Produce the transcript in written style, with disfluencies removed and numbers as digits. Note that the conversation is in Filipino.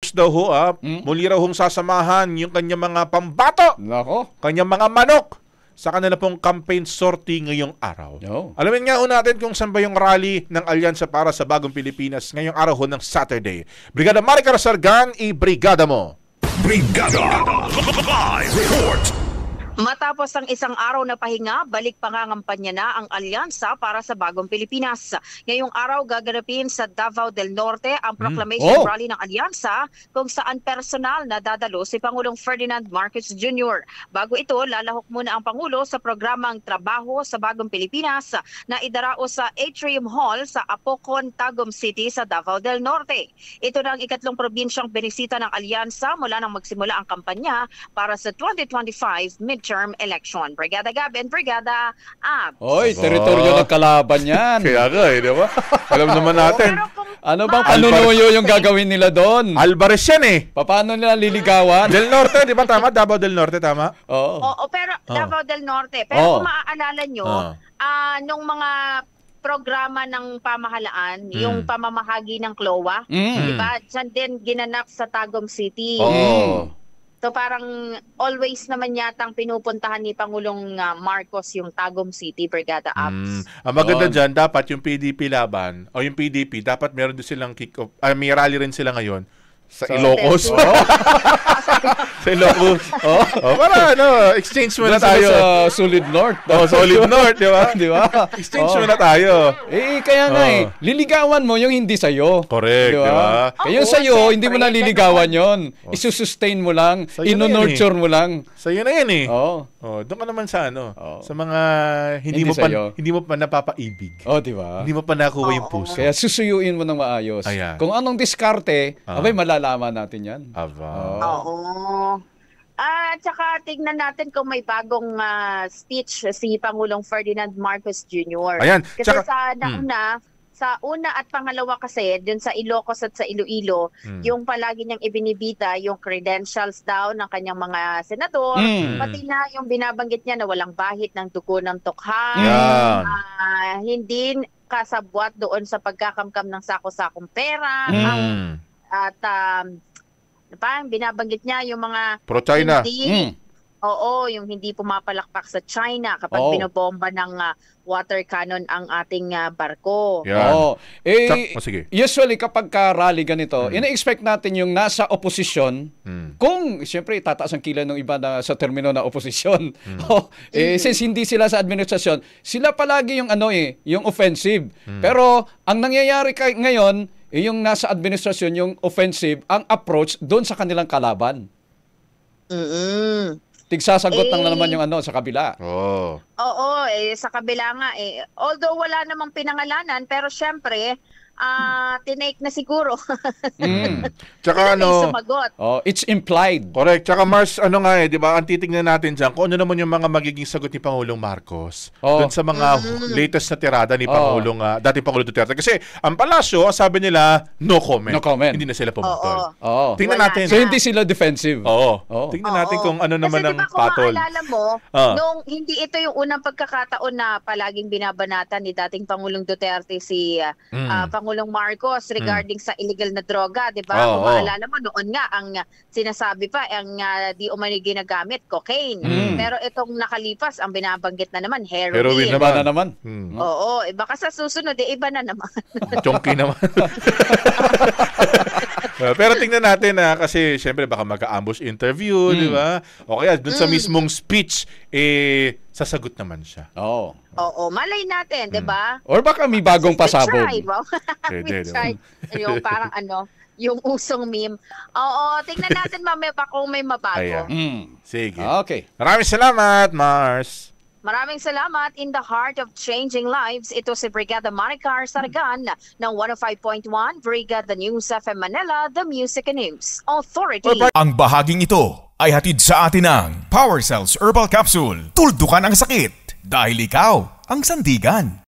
Marcos daw ho, muli raw hong sasamahan yung kanyang mga pambato, kanyang mga manok, sa kanila pong campaign sortie ngayong araw. Alamin nga ho natin kung saan ba yung rally ng Alyansa para sa Bagong Pilipinas ngayong araw ho ng Saturday. Brigada Maricar Sargan, i-brigada mo! Brigada Live Report! Matapos ang isang araw na pahinga, balik pangangampanya na ang Alyansa para sa Bagong Pilipinas. Ngayong araw gaganapin sa Davao del Norte ang proclamation rally ng Alyansa kung saan personal na dadalo si Pangulong Ferdinand Marcos Jr. Bago ito, lalahok muna ang Pangulo sa programang Trabaho sa Bagong Pilipinas na idarao sa Atrium Hall sa Apocon, Tagum City sa Davao del Norte. Ito na ang ikatlong probinsyang binisita ng Alyansa mula nang magsimula ang kampanya para sa 2025 midterm election. Brigada Gab and Brigada Ab. Hoy, teritoryo ng kalaban yan. Kaya nga di ba? Alam naman natin. Ano bang panunuyo yung gagawin nila doon? Alvarez yan Paano nila liligawan? Del Norte, di ba tama? Davao del Norte, tama? Oo, pero Davao del Norte. Pero kung maaalala nyo, nung mga programa ng pamahalaan, yung pamamahagi ng CLOA, di ba? Diyan din ginanap sa Tagum City. So parang always naman yatang pinupuntahan ni Pangulong Marcos yung Tagum City, Brigada Abs. Ang maganda dyan, dapat yung PDP laban, o yung PDP, dapat meron din silang kick-off, may rally rin sila ngayon sa Ilocos. Sa Ilocos. Para exchange muna tayo. Sa Solid North. Solid North, di ba? Di ba? Exchange muna tayo. Kaya nga liligawan mo yung hindi sa'yo. Correct, di ba? Yung sa'yo, hindi mo na liligawan yon. Isusustain mo lang, ino-nurture mo lang. Sa'yo na yan doon ka naman sa sa mga hindi mo pa napapaibig. Di ba? Hindi mo pa nakuha yung puso. Kaya susuyuin mo ng maayos. Kung anong diskarte, malalaman natin yan. At saka tignan natin kung may bagong speech si Pangulong Ferdinand Marcos Jr. Kasi sa una at pangalawa kasi, dun sa Ilocos at sa Iloilo, yung palagi niyang ibinibida, yung credentials daw ng kanyang mga senador, pati na yung binabanggit niya na walang bahid ng dugo ng tukha, hindi kasabwat doon sa pagkakamkam ng sako-sakong pera, at binabanggit niya yung mga pro-China. Yung hindi pumapalakpak sa China kapag binobomba ng water cannon ang ating barko. Sige. Usually kapag ka-rally ganito, ina-expect natin yung nasa oposisyon, kung siyempre tataas ang kilay ng iba na sa termino na oposisyon. Since hindi sila sa administrasyon, sila palagi yung yung offensive. Pero ang nangyayari ngayon, yung nasa administrasyon, yung offensive, ang approach doon sa kanilang kalaban. Tigsasagot lang na naman yung sa kabila. Sa kabila nga although wala namang pinangalanan, pero syempre tinake na siguro. Tsaka it's implied. Correct. Tsaka Mars, di ba, ang titignan natin dyan, kung ano naman yung mga magiging sagot ni Pangulong Marcos doon sa mga latest na tirada ni Pangulong, dating Pangulong Duterte. Kasi ang palasyo, sabi nila, no comment. Hindi na sila pumutol. Tingnan natin. So hindi sila defensive. Tingnan natin kung ano naman ang patol. Kasi diba kung maalala mo, nung hindi ito yung unang pagkakataon na palaging binabanatan ni dating Pangulong Duterte si Pangulong Marcos regarding sa illegal na droga, di ba? Kung maalala mo, noon nga ang sinasabi pa, ang di umani ginagamit, cocaine. Pero itong nakalipas, ang binabanggit na naman, heroin. Iba na naman. Baka sa susunod, iba na naman. Chonky naman. Pero tingnan natin kasi syempre baka mag-ambush interview, di ba? O kaya dun sa mismong speech, sasagot naman siya. Malay natin, di ba? Or baka may bagong pasabog. Yung parang yung usong meme. Tingnan natin mamaya pa kung may mabago. Sige. Okay. Maraming salamat, Mars. Maraming salamat. In the heart of changing lives, ito si Brigada Maricar Sargan ng 105.1 Brigada News FM Manila, The Music and News Authority. Ang bahaging ito ay hatid sa atin ng Power Cells Herbal Capsule. Tuldukan ang sakit dahil ikaw ang sandigan.